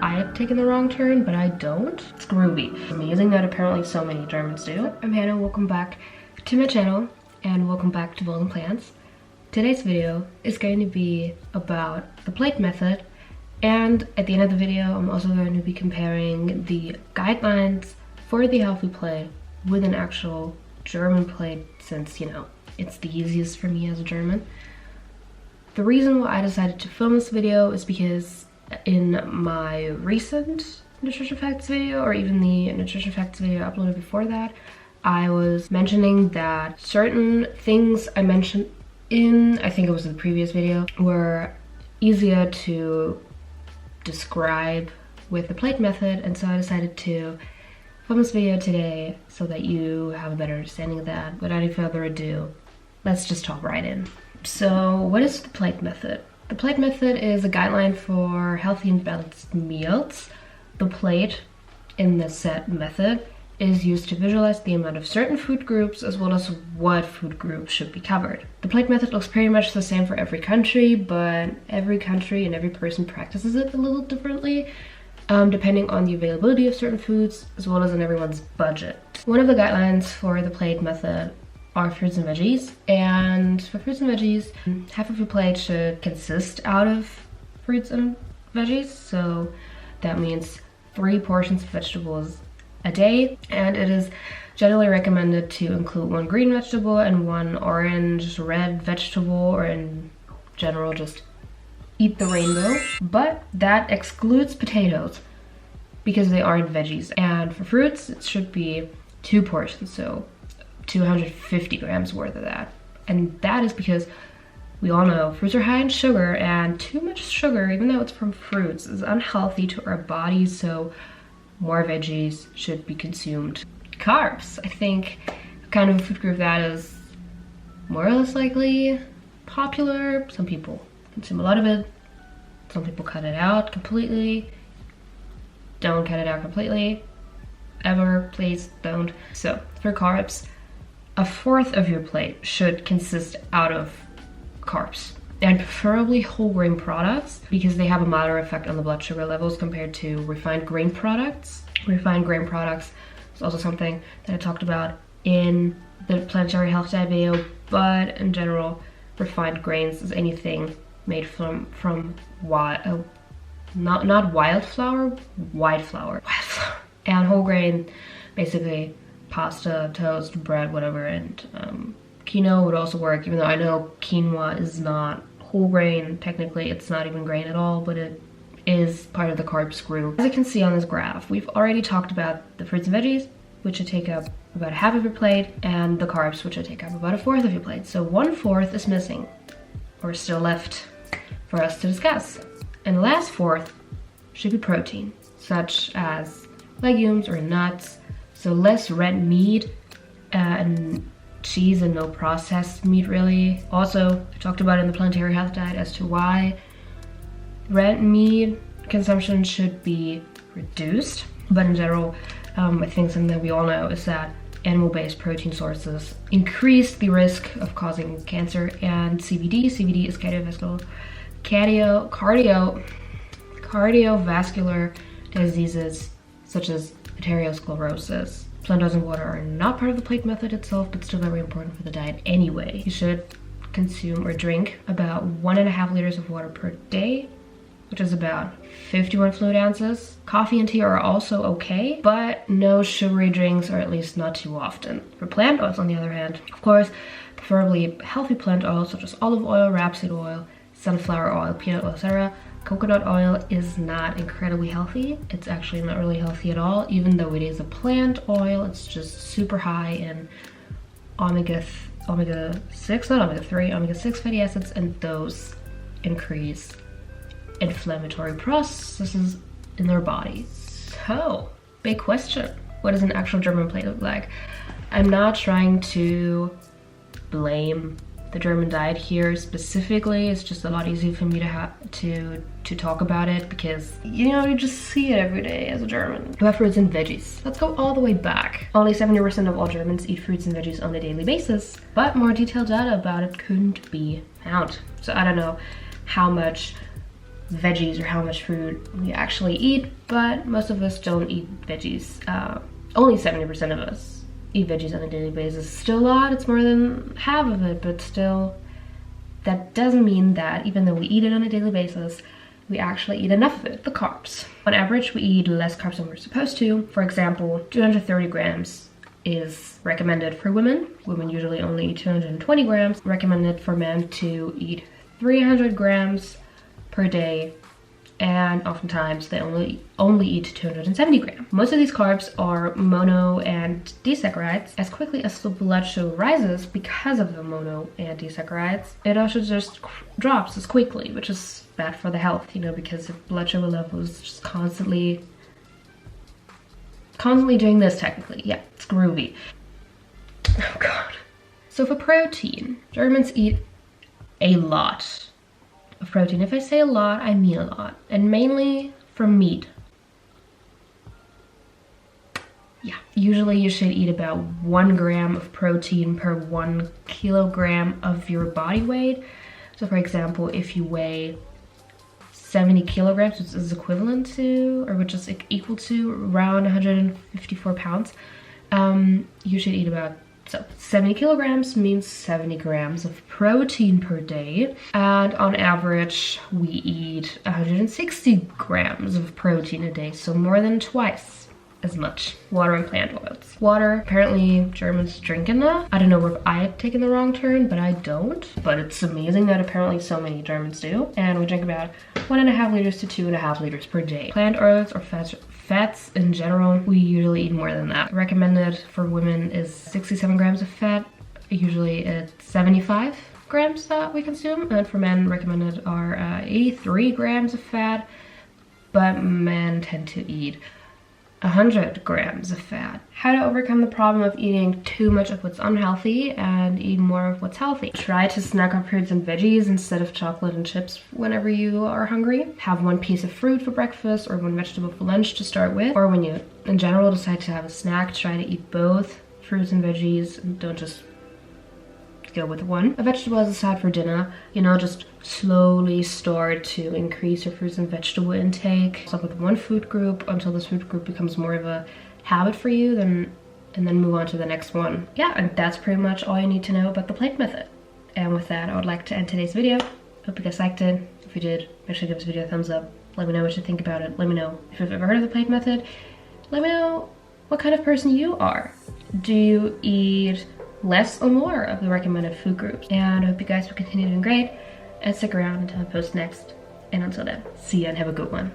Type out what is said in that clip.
I had taken the wrong turn, but I don't. It's groovy. Amazing that apparently so many Germans do. I'm Hannah, welcome back to my channel, and welcome back to Bowls and Plants. Today's video is going to be about the plate method, and at the end of the video, I'm also going to be comparing the guidelines for the healthy plate with an actual German plate, since, you know, it's the easiest for me as a German. The reason why I decided to film this video is because in my recent nutrition facts video, or even the nutrition facts video uploaded before that, I was mentioning that certain things I mentioned in, I think it was in the previous video, were easier to describe with the plate method, and so I decided to film this video today so that you have a better understanding of that. Without any further ado, let's just hop right in. So what is the plate method? The plate method is a guideline for healthy and balanced meals. The plate in the set method is used to visualize the amount of certain food groups as well as what food groups should be covered. The plate method looks pretty much the same for every country, but every country and every person practices it a little differently, depending on the availability of certain foods as well as on everyone's budget. One of the guidelines for the plate method are fruits and veggies, and for fruits and veggies, half of your plate should consist out of fruits and veggies, so that means 3 portions of vegetables a day, and it is generally recommended to include 1 green vegetable and 1 orange, red vegetable, or in general just eat the rainbow. But that excludes potatoes because they aren't veggies, and for fruits it should be 2 portions, so 250 grams worth of that. And that is because we all know fruits are high in sugar, and too much sugar, even though it's from fruits, is unhealthy to our bodies, so more veggies should be consumed. Carbs, I think, kind of a food group that is more or less likely popular. Some people consume a lot of it, some people cut it out completely. Don't cut it out completely, ever, please don't. So for carbs, 1/4 of your plate should consist out of carbs, and preferably whole grain products because they have a milder effect on the blood sugar levels compared to refined grain products. Refined grain products is also something that I talked about in the planetary health diet video, but in general, refined grains is anything made from not wildflower, white flour. And whole grain, basically pasta, toast, bread, whatever, and quinoa would also work, even though I know quinoa is not whole grain. Technically, it's not even grain at all, but it is part of the carbs group. As you can see on this graph, we've already talked about the fruits and veggies, which should take up about 1/2 of your plate, and the carbs, which should take up about 1/4 of your plate. So 1/4 is missing, or still left for us to discuss. And the last 1/4 should be protein, such as legumes or nuts. So less red meat and cheese, and no processed meat really. Also, I talked about in the planetary health diet as to why red meat consumption should be reduced. But in general, I think something that we all know is that animal-based protein sources increase the risk of causing cancer and CVD. CVD is cardiovascular diseases such as arteriosclerosis. Plant oils and water are not part of the plate method itself, but still very important for the diet anyway. You should consume or drink about 1.5 liters of water per day, which is about 51 fluid ounces. Coffee and tea are also okay, but no sugary drinks, or at least not too often. For plant oils, on the other hand, of course, preferably healthy plant oils such as olive oil, rapeseed oil, sunflower oil, peanut oil, etc. Coconut oil is not incredibly healthy. It's actually not really healthy at all, even though it is a plant oil. It's just super high in omega-6, not omega-3, omega-6 fatty acids, and those increase inflammatory processes in their body. So, big question. What does an actual German plate look like? I'm not trying to blame the German diet here specifically. It's just a lot easier for me to talk about it because, you know, you just see it every day as a German. We have fruits and veggies. Let's go all the way back. Only 70% of all Germans eat fruits and veggies on a daily basis, but more detailed data about it couldn't be found. So I don't know how much veggies or how much food we actually eat, but most of us don't eat veggies. Only 70% of us eat veggies on a daily basis. Still a lot, it's more than half of it, but still, that doesn't mean that even though we eat it on a daily basis, we actually eat enough of it, the carbs. On average, we eat less carbs than we're supposed to. For example, 230 grams is recommended for women. Women usually only eat 220 grams. Recommended for men to eat 300 grams per day, and oftentimes they only eat 270 grams. Most of these carbs are mono and disaccharides. As quickly as the blood sugar rises because of the mono and disaccharides, it also just drops as quickly, which is bad for the health, you know, because the blood sugar level is just constantly doing this technically. Yeah, it's groovy. Oh god. So for protein, Germans eat a lot of protein. If I say a lot, I mean a lot, and mainly from meat. Yeah, usually you should eat about 1 gram of protein per 1 kilogram of your body weight. So for example, if you weigh 70 kilograms, which is equivalent to, or which is equal to around 154 pounds, you should eat about, so 70 kilograms means 70 grams of protein per day. And on average, we eat 160 grams of protein a day, so more than twice as much. Water and plant oils. Water, apparently Germans drink enough. I don't know if I've taken the wrong turn, but I don't. But it's amazing that apparently so many Germans do. And we drink about 1.5 liters to 2.5 liters per day. Plant oils or fats in general, we usually eat more than that. Recommended for women is 67 grams of fat. Usually it's 75 grams that we consume. And for men, recommended are 83 grams of fat. But men tend to eat 100 grams of fat. How to overcome the problem of eating too much of what's unhealthy and eat more of what's healthy. Try to snack on fruits and veggies instead of chocolate and chips whenever you are hungry. Have 1 piece of fruit for breakfast or 1 vegetable for lunch to start with. Or when you, in general, decide to have a snack, try to eat both fruits and veggies and don't just go with 1. A vegetable as a side for dinner, you know, just slowly start to increase your fruits and vegetable intake. Start with 1 food group until this food group becomes more of a habit for you, and then move on to the next one. Yeah, and that's pretty much all you need to know about the plate method. And with that, I would like to end today's video. Hope you guys liked it. If you did, make sure to give this video a thumbs up. Let me know what you think about it. Let me know if you've ever heard of the plate method. Let me know what kind of person you are. Do you eat less or more of the recommended food groups? And I hope you guys will continue doing great and stick around until I post next. And until then, see ya and have a good one.